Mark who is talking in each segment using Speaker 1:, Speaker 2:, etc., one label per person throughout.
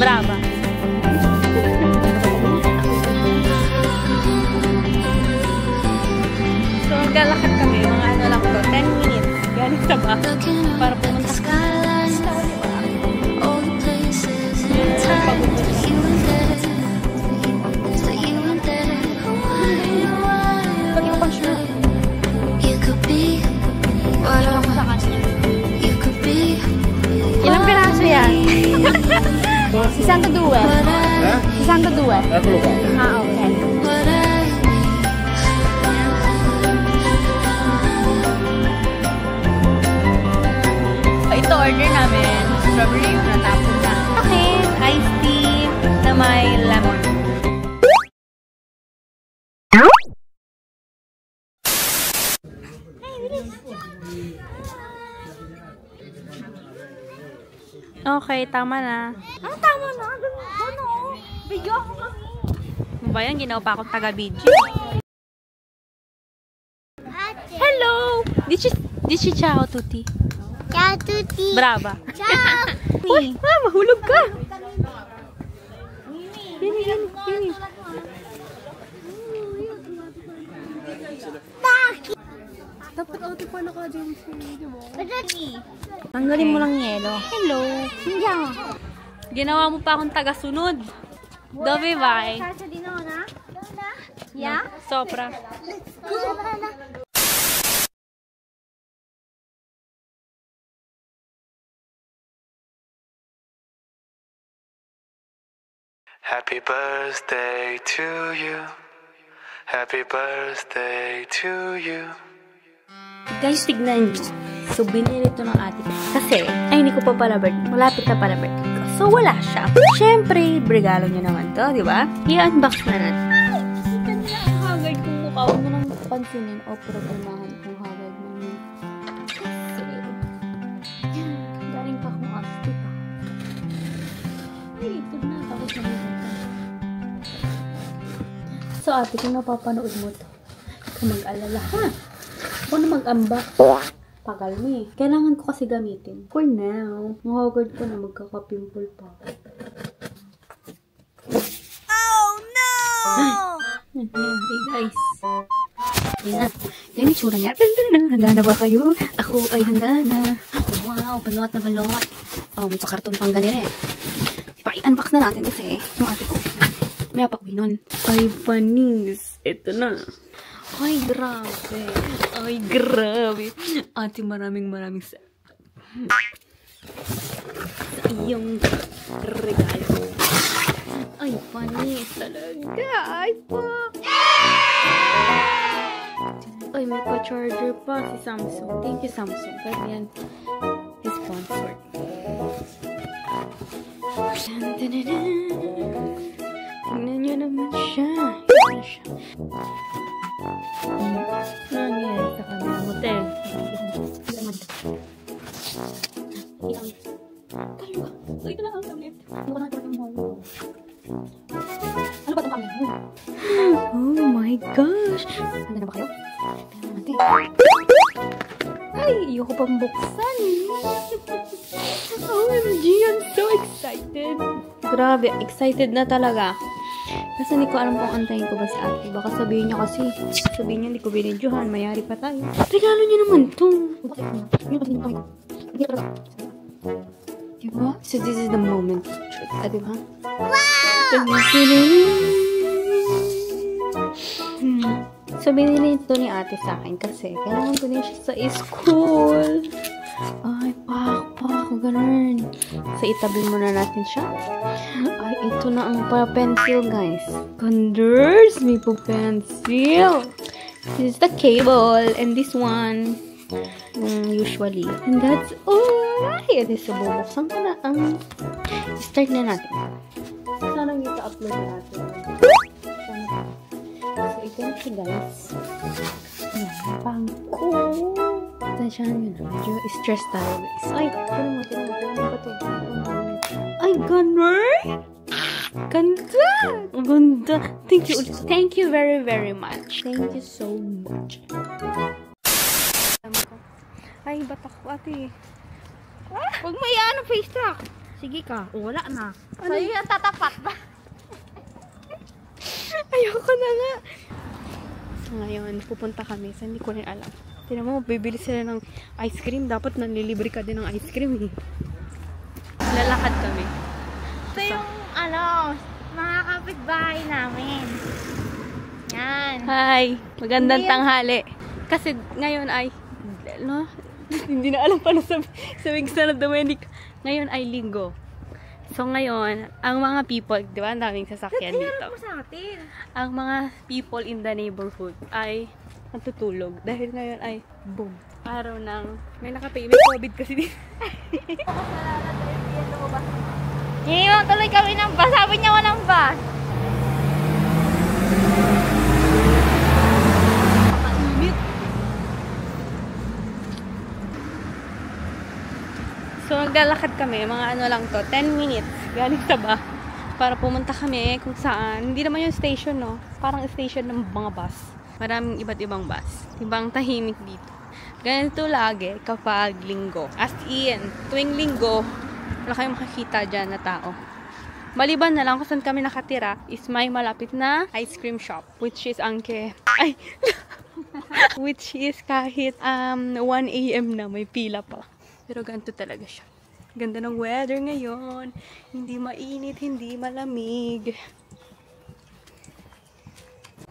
Speaker 1: Brava. So, maglalakad kami. Mga ano lang to, 10 minutes. Galing sa ba? Para pumunta sa ilang piraso yan? Isang kadua. Isang kadua. Ah, okay. Ito order namin. Strawberry na tapos na. Okay, iced tea na may lemon. Okay, tama na.
Speaker 2: Ah, tama na. Ano? Video ako kami.
Speaker 1: Ano ba yan? Ginawa pa akong taga-video. Hello! Did she ciao tuti?
Speaker 2: Ciao tuti.
Speaker 1: Brava.
Speaker 2: Ciao.
Speaker 1: Uy, mahulog ka. Yun.
Speaker 2: Dapat auto pa naka-dyan siya.
Speaker 1: Tanggalin mo lang yelo. Hello.
Speaker 2: Hindi.
Speaker 1: Ginawa mo pa akong taga-sunod. Dobe bye.
Speaker 2: Sasa din ako na? Yeah?
Speaker 1: Sopra.
Speaker 3: Happy birthday to you. Happy birthday to you.
Speaker 1: Guys, tignan nyo. So, binili ito ng ate ko. Kasi, ay, hindi ko pa pala birthday. Malapit na pala birthday ko. So, wala siya. Siyempre, regalo niya naman to, di ba? I-unbox na natin. Kita niya ang hagard kong mukha. Huwag mo nang pansinin o programahan kung hagard mo yun. Kasi, galing pa akong asti pa. Ay, ito na. Tapos na ito. So, ate, kung napapanood mo to, kung mag-alala, ha? Ako na mag-unbox. Pagalmi. Kailangan ko kasi gamitin. For now, mahagard ko na magkaka-pimple pa.
Speaker 2: Oh no!
Speaker 1: Hey guys. Yan. Yan yung tsura niya. Handa na ba kayo? Ako ay handa na. Wow, balot na balot. Oh, may karton pang ganyan eh. Pa-i-unbox na natin kasi yung ate ko. May apakuwi nun. Ay, panis. Ito na. Ay, grabe. Ay, grabe. Ate, maraming sa iyong regalo. Ay, panis talaga. Ay, pa. Ay, may pa-charger pa si Samsung. Thank you, Samsung. Ganyan. Sponsored. Tingnan nyo naman siya. Tingnan siya. Nangyari sa kanya motel. Ito lang ang tablet. Ano ba itong camera? Oh my gosh! Handa na ba kayo? Ay, ayoko pang buksan. OMG, I'm so excited. Grabe, excited na talaga. Kasi hindi ko alam kung antayin ko ba si ate. Baka sabihin niya kasi, sabihin niya hindi ko binidyohan, mayari pa tayo. Regalo niya naman to. Diba? So this is the moment. Diba? Wow! So binili ito ni ate sa akin kasi kailangan ko din siya sa school. Ay, pak, ganun. So, itabi muna natin siya. Ay, ito na ang pa-pencil, guys. Condors, may pa-pencil. This is the cable. And this one, usually. And that's all. Ay, ito so, bubuksan ko na ang start na natin. Sana yung ita-upload na natin. So, ito na siya, guys. Ayan, pangko. Tansyahan nyo na. Medyo stress tayo, guys. Ay, tinan mo ba ito? Ay, ganun! Ganda! Ganda! Thank you very, very much. Thank you so much. Ay, batak ko, ate. Huwag mo iyan ang face track.
Speaker 2: Sige ka. Wala na. Sa'yo yan tatapat ba?
Speaker 1: Ayoko na nga. So ngayon, pupunta kami. So hindi ko rin alam. Tignan mo, bibili sila ng ice cream. Dapat nanlilibre ka din ng ice cream eh. Lalakad kami.
Speaker 2: Ito yung, mga kapitbahay namin. Yan.
Speaker 1: Hi! Magandang tanghali. Kasi ngayon ay, hindi na alam paano sabihin sa Dominic. Ngayon ay linggo. So ngayon, ang mga people, di ba, ang daming sasakyan dito.
Speaker 2: Mo sa atin.
Speaker 1: Ang mga people in the neighborhood ay natutulog. Dahil ngayon ay, boom, araw ng, may COVID kasi dito.
Speaker 2: Iniwan tuloy kami ng bus. Sabi niya walang bus.
Speaker 1: So, naglalakad kami, mga ano lang to, 10 minutes, galing sa para pumunta kami kung saan, hindi naman yung station, no? Parang station ng mga bus. Maraming iba't ibang bus. Ibang tahimik dito. Ganito lagi kapag linggo. As in, tuwing linggo, wala kayong makikita dyan na tao. Maliban na lang kung saan kami nakatira, is may malapit na ice cream shop, which is which is kahit 1 AM na, may pila pa. Pero ganito talaga siya. Ganda ng weather ngayon. Hindi mainit, hindi malamig.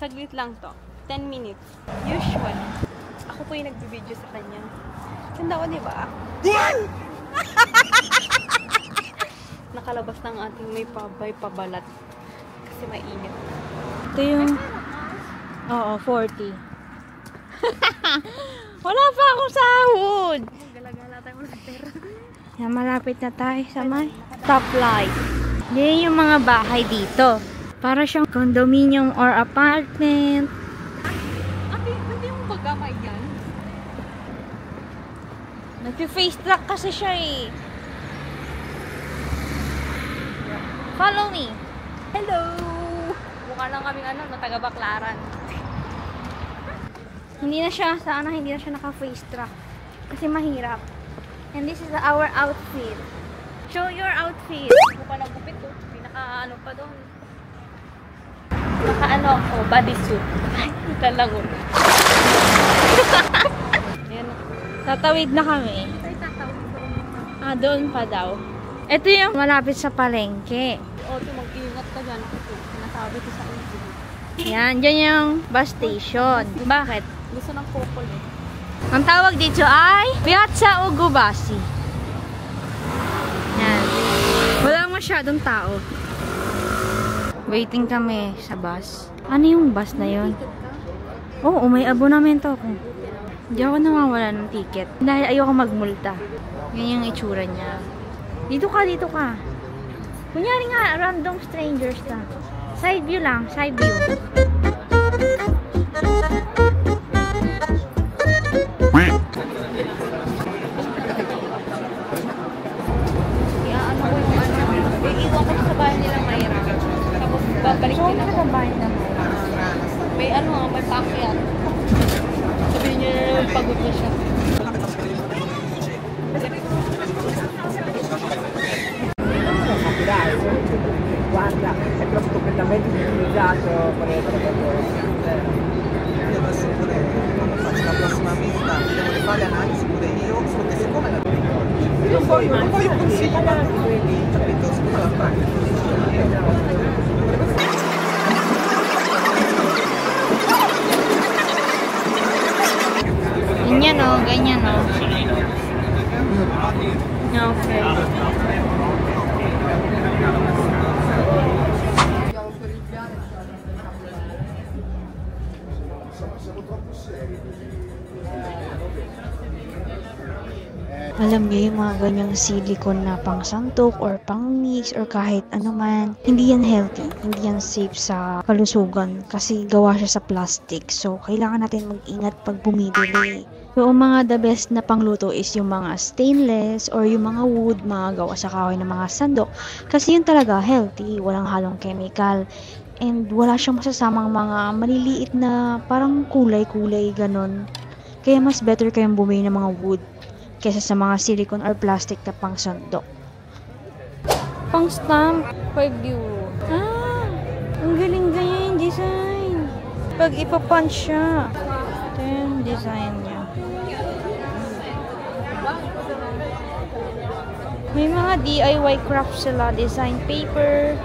Speaker 1: Saglit lang to. 10 minutes. Usually. Ako po yung nagbibideo sa kanya. Ganda ko, diba? Nakalabas ng ating may pabalat. Kasi mainit. Ito yung... Oo, 40.
Speaker 2: Wala pa akong sahod.
Speaker 1: Gala-gala tayo sa pera.
Speaker 2: Yan, malapit na tayo sa may stoplight. Yan yung mga bahay dito. Para siyang condominium or apartment.
Speaker 1: Hindi mo bagamay yan?
Speaker 2: Nag-face truck kasi siya eh. Follow me.
Speaker 1: Hello! Mukha lang kaming taga-Baclaran.
Speaker 2: Hindi na siya naka-face truck. Kasi mahirap. And this is our outfit. Show your outfit.
Speaker 1: Ako pa nagupit to. Pinaka pa doon. Ako, bodysuit. Ito lang ulit. Ayan.
Speaker 2: Tatawid na kami.
Speaker 1: Ay, tatawid.
Speaker 2: Doon pa daw. Ito yung malapit sa palengke.
Speaker 1: Ito, mag-ingat ka dyan. Ito, sinasabi ko sa inyo.
Speaker 2: Yan, dyan yung bus station. Bakit?
Speaker 1: Gusto ng couple eh.
Speaker 2: Ang tawag dito ay Piazza Ugubasi. Yan. Walang masyadong tao. Waiting kami sa bus. Ano yung bus na yun? Oo, may abonamento ako. Hindi ako nawawala ng ticket. Dahil ayoko magmulta. Yan yung itsura niya. Dito ka. Kunyari nga, random strangers na. Side view lang, side view.
Speaker 1: Iiwan ko sa bahay nila Mayra. Tapos babalik din ako.
Speaker 2: Sa bahay na
Speaker 1: May may pakyat. Sabihin niyo na naman pagod na siya.
Speaker 4: Guarda, è proprio completamente utilizzato per adesso pure quando faccio la prossima visita devo fare l'analisi pure io, solo che siccome non voglio consigli, capito? Siccome la pratica
Speaker 2: ganyan o. Okay.
Speaker 5: Alam niyo yung mga ganyang silicone na pang santok or pang mix or kahit ano man, hindi yan healthy, hindi yan safe sa kalusugan kasi gawa siya sa plastic. So, kailangan natin mag-ingat pag bumibili. So, ang mga the best na pangluto is yung mga stainless or yung mga wood, mga gawa sa kahoy ng mga sandok. Kasi yun talaga healthy, walang halong chemical. And wala siyang masasamang mga maliliit na parang kulay-kulay ganon. Kaya mas better kayong bumili ng mga wood kaysa sa mga silicone or plastic na pang sandok.
Speaker 2: Pang stamp, 5 euro. Ah, ang galing ganyan yung design. Pag ipapunch siya. Ito yung design niya. May mga DIY crafts sila, design paper.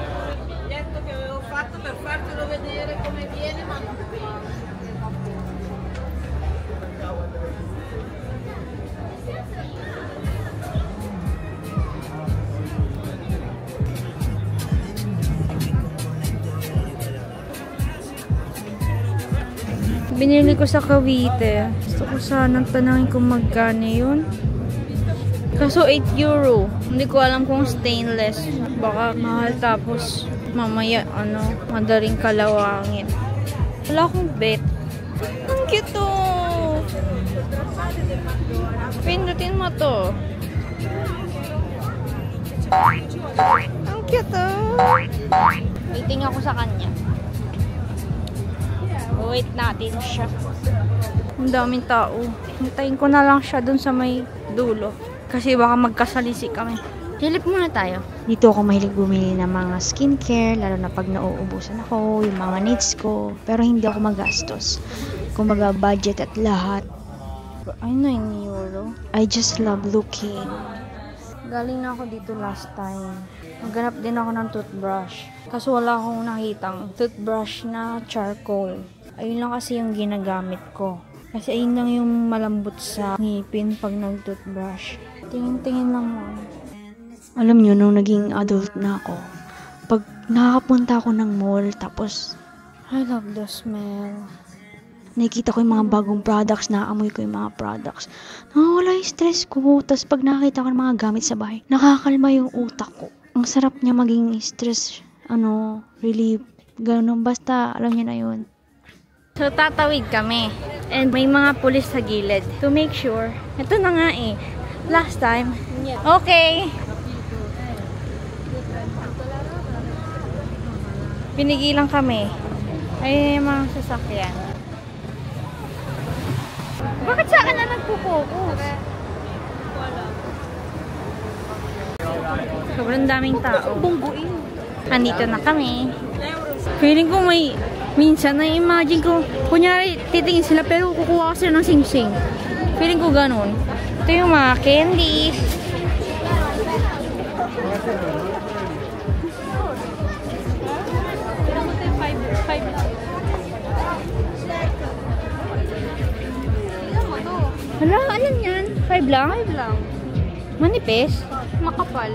Speaker 2: Binili ko sa Cavite. Gusto ko sanang tanangin kung magkano yun. Kaso 8 euro. Hindi ko alam kung stainless. Baka mahal tapos mamaya madaling kalawangin. Wala akong bet. Ang cute to. Pindutin mo to. Ang cute to. Waiting ako sa kanya. Wait natin siya. Ang daming tao. Hintayin ko na lang siya dun sa may dulo. Kasi baka magkasalisi kami. Silip muna tayo.
Speaker 5: Dito ako mahilig bumili ng mga skincare, lalo na pag nauubusan ako, yung mga needs ko. Pero hindi ako magastos. Kumbaga budget at lahat.
Speaker 2: Ay, 9 euro.
Speaker 5: I just love looking.
Speaker 2: Galing na ako dito last time. Maghanap din ako ng toothbrush. Kaso wala akong nakitang toothbrush na charcoal. Ayun lang kasi yung ginagamit ko. Kasi ayun lang yung malambot sa ngipin pag nag-toothbrush. Tingin-tingin lang mo.
Speaker 5: Alam nyo, nung naging adult na ako, pag nakakapunta ako ng mall, tapos
Speaker 2: I love the smell.
Speaker 5: nakikita ko yung mga bagong products, naamoy ko yung mga products. Nawawala yung stress ko. Tapos pag nakakita ko ng mga gamit sa bahay, nakakalma yung utak ko. Ang sarap niya maging stress, relief. Ganun, basta alam niyo na yun.
Speaker 2: So, tatawid kami. And may mga pulis sa gilid. To make sure. Ito na nga eh. Last time. Okay. Pinigilan kami. Ayun yung mga sasakyan. Bakit sa akin na nagpo-focus? Sobrang daming tao. Andito na kami. Feeling ko minsan na-imagine ko, kunyari titingin sila pero kukuha sila ng sing-sing. Feeling ko ganun. Ito yung mga candies. Hala, alam yan? 5 lang? 5 lang. Manipis? Makapal.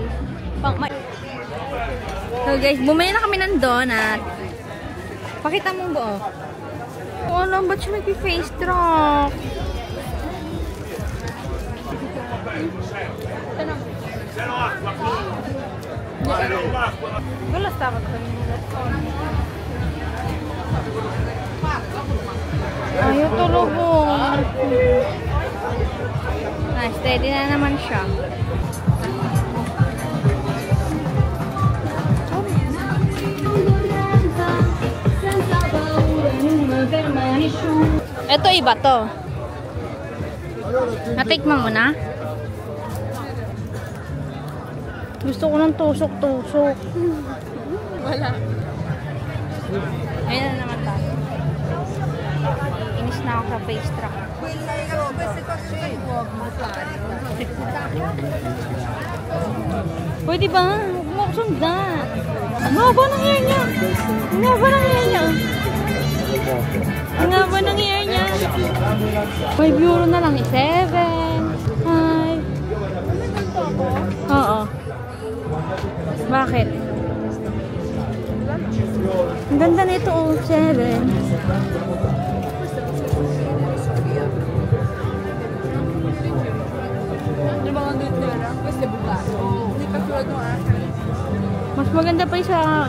Speaker 2: So guys, bumili na kami ng donut. Pakita mo buo. Oh, alam, ba't siya nag-face drop? Gulas dapat kami. Ayaw tulubong. Steady na naman siya. Ito iba to. Natikman mo na? Gusto ko ng tusok-tusok. Wala. Ayun na naman tayo. Inis na ako sa face track. Pwede ba? Huwag mo ako sundan. Ang haba ng hair niya. Ang haba ng hair niya. Ang haba ng hair niya. 5 euro na lang. 7. Hi. Oo. Bakit? Ang ganda nito. 7. Mas maganda pa yung sa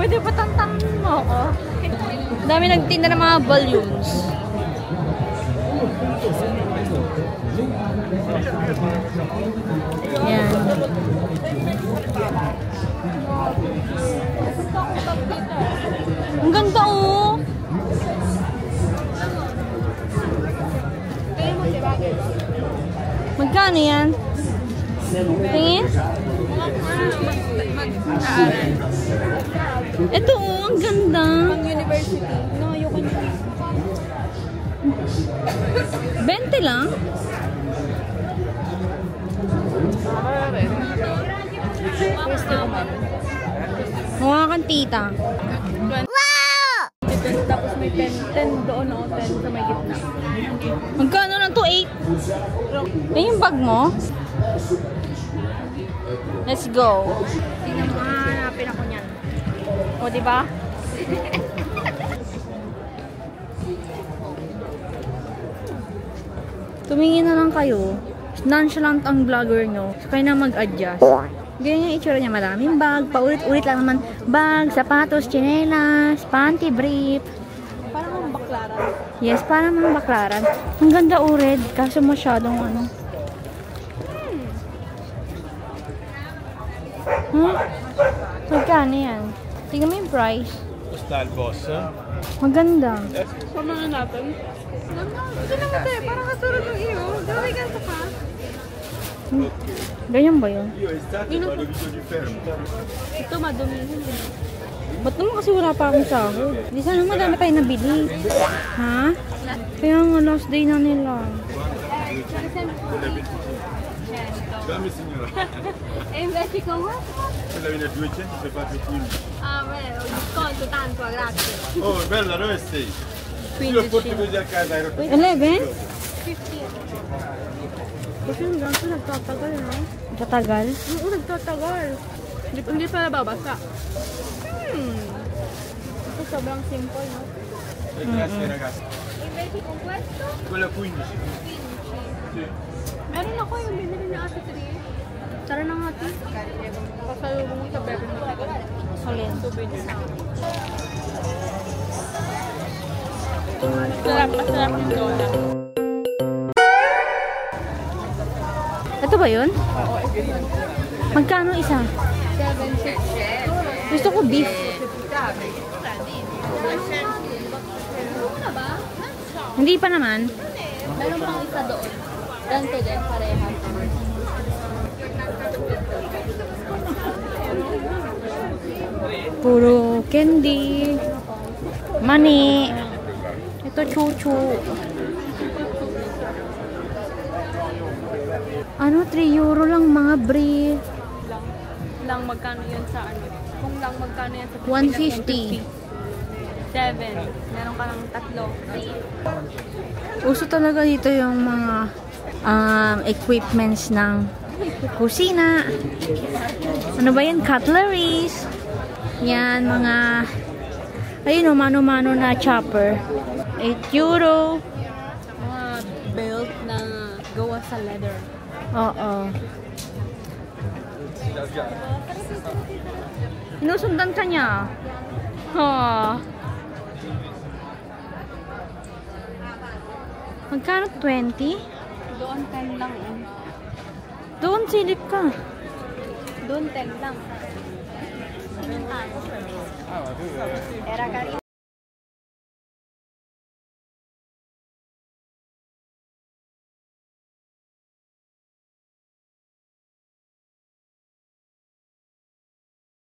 Speaker 2: pwede pa tantangin mo ako. Dami nagtinda ng mga balloons. Yan. Ang ganda oh! Magkano yan? Tingin? Ito oh, ang ganda.
Speaker 1: Pang university. No, ayoko na.
Speaker 2: 20 lang? Mukha kang tita.
Speaker 1: Tapos may 10 doon o 10 sa may gitna.
Speaker 2: Magkano lang to? 8? Ay, yung bag mo? Let's go. Tingnan mo, hanapin ako niyan. O, diba? Tumingin na lang kayo. Nonchalant ang vlogger nyo. So, kayo na mag-adjust. Ganyan yung itsura niya. Maraming bag. Paulit-ulit lang naman. Bag, sapatos, tsinelas, panty, brief.
Speaker 1: Parang ang baklaran.
Speaker 2: Yes, parang mga baklaran. Ang ganda ured. Kaso masyadong ano. Magkano yan? Tingnan mo yung price.
Speaker 3: Basta al boss.
Speaker 2: Maganda.
Speaker 1: Samahan natin. Ito naman tayo. Parang katulad ng iyo. Gawin ka sa ka.
Speaker 2: Ganyan ba yun?
Speaker 1: Ito madumi.
Speaker 2: Ba't naman kasi wala pa akong sahod? Di sana madami tayo nabili. Ha? Kaya nga last day na nila.
Speaker 3: Dammi signora.
Speaker 1: E invece con questo?
Speaker 3: Quella viene a 200 se faccio 15.
Speaker 1: Ah, beh, ho sconto tanto, grazie.
Speaker 3: Oh, bella, dove sei? Io lo porto così a casa.
Speaker 2: 11?
Speaker 1: 50. Kasi yung ganito nagtatagal, no?
Speaker 2: Katagal?
Speaker 1: Oo, nagtatagal. Hindi pa nababasa. Ito sobrang simple, no?
Speaker 3: Grazie ragazzi.
Speaker 1: Invece con questo?
Speaker 3: Quella 15. Sì.
Speaker 1: Meron ako yung binili na Ate Tri. Tara na nga, Ate. Pasalubong mo sa bebe mo.
Speaker 2: Alin?
Speaker 1: Masarap yung dola.
Speaker 2: Ito ba yun? Magkano isa?
Speaker 1: 7.6.
Speaker 2: Gusto ko beef. Hindi pa naman.
Speaker 1: Meron pang isa doon. Ganito din, parehas.
Speaker 2: Puro candy. Mani. Ito chuchu. Ano, 3 euro lang mga brief.
Speaker 1: Lang magkano yun sa ano? Kung lang magkano yan sa
Speaker 2: 150.
Speaker 1: 7. Meron ka lang 3.
Speaker 2: Uso talaga dito yung mga equipments ng kusina. Ano ba yan? Cutleries. Yan, mga ayun o, mano-mano na chopper. 8 euro.
Speaker 1: Mga belt na gawa sa leather.
Speaker 2: Oo. Inusundan ka niya. Magkano? 20?
Speaker 1: Doon 10 lang.
Speaker 2: Doon, silip ka.
Speaker 1: Doon 10 lang. Era carino.